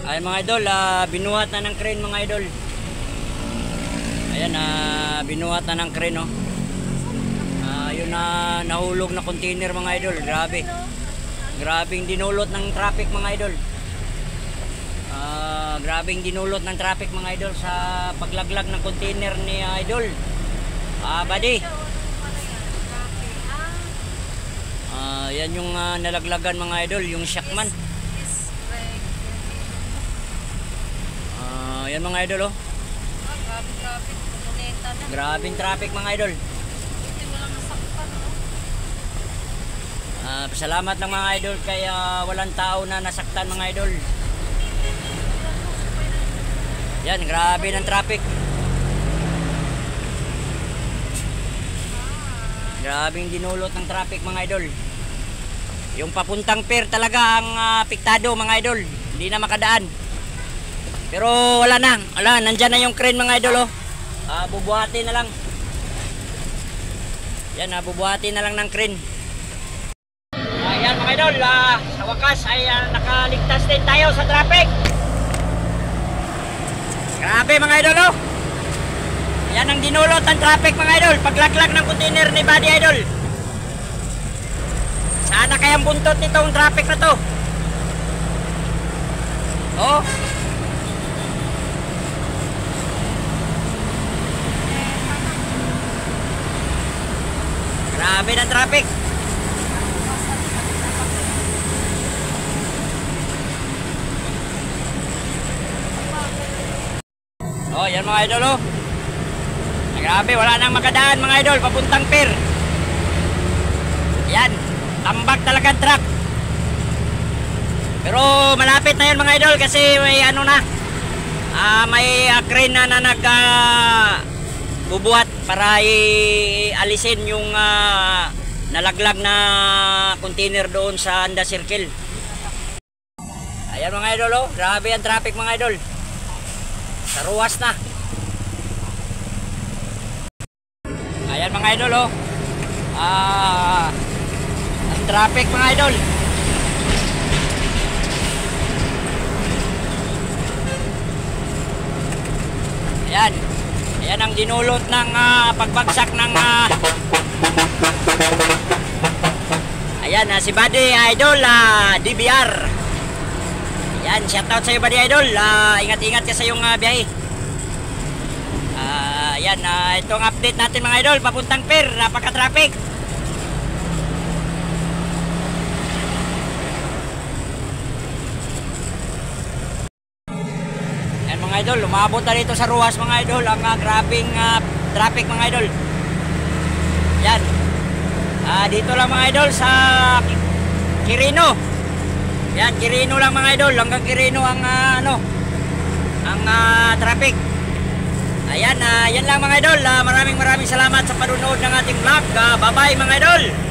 Ay mga idol, binuhat na ng crane mga idol. Ayan, binuhat na ng crane, oh. Yun na nahulog na container mga idol. Grabe. Grabing dinulot ng traffic mga idol. Grabing dinulot ng traffic mga idol sa paglaglag ng container ni idol. Buddy. Yan yung nalaglagan mga idol, yung Shackman. Yan mga idol, oh. Grabing traffic mga idol. Salamat lang mga idol kaya walang tao na nasaktan mga idol. Yan, grabe ng traffic. Grabing dinulot ng traffic mga idol. Yung papuntang pier talaga ang apektado mga idol. Hindi na makadaan. Pero wala na. Nandyan na yung crane mga idol, oh. Bubuhatin na lang. Yan, bubuhatin na lang ng crane. Ayan mga idol, sa wakas ay nakaligtas din tayo sa traffic. Grabe mga idol, oh. Yan ang dinulot ng traffic mga idol, paglaglag ng container ni Buddy idol. Sana kayang buntot nitong traffic na to. Oh. Grabe ng traffic. Oh, yan mga idol, oh. Grabe, wala nang makadaan mga idol papuntang pier. Yan, tambak talaga truck. Pero malapit na yan mga idol kasi may ano na. May crane na nag bubuhat para ialisin yung nalaglag na container doon sa Anda Circle. Ayan mga idol, oh. Grabe ang traffic mga idol. Sa ruwas na. Ayan mga idol, oh. Ang traffic mga idol. Ayan. Ayan ang dinulot ng pagbagsak ng ayan, si Buddy idol, DBR. Ayan, shoutout sa iyo Buddy idol. Ingat-ingat ka sa iyong biyahe. Ayan, itong update natin mga idol papuntang pier, napaka-traffic. Ayan mga idol, lumabot na dito sa ruwas mga idol ang grabing traffic mga idol. Yan. Dito lang mga idol sa Quirino. Yan, Quirino lang mga idol, hanggang Quirino ang traffic. Ayan, yan lang mga idol. Maraming salamat sa panunood ng ating vlog. Bye-bye mga idol.